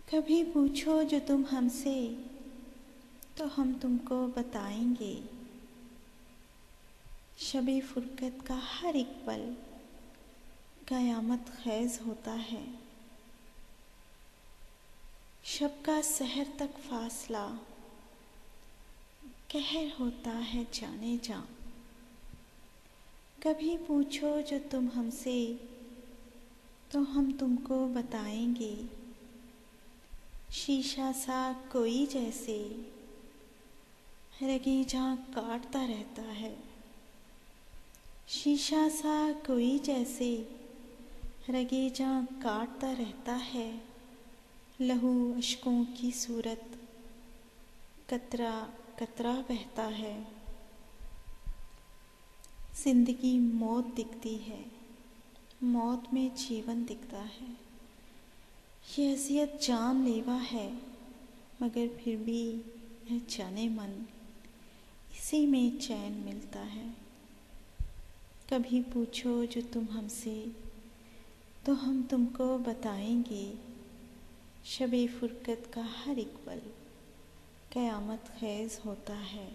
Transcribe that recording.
कभी पूछो जो तुम हमसे तो हम तुमको बताएंगे। शबे फुरकत का हर एक पल क़यामत ख़ैज़ होता है। शब का सहर तक फासला कहर होता है जाने जा। कभी पूछो जो तुम हमसे तो हम तुमको बताएंगे। शीशा सा कोई जैसे रगीजा काटता रहता है। शीशा सा कोई जैसे रगीजा काटता रहता है। लहू अश्कों की सूरत कतरा कतरा बहता है। जिंदगी मौत दिखती है, मौत में जीवन दिखता है। ये अज़ियत जानलेवा है मगर फिर भी न जाने मन इसी में चैन मिलता है। कभी पूछो जो तुम हमसे तो हम तुमको बताएंगे। शबे फुरकत का हर एक पल क़यामत ख़ैज़ होता है।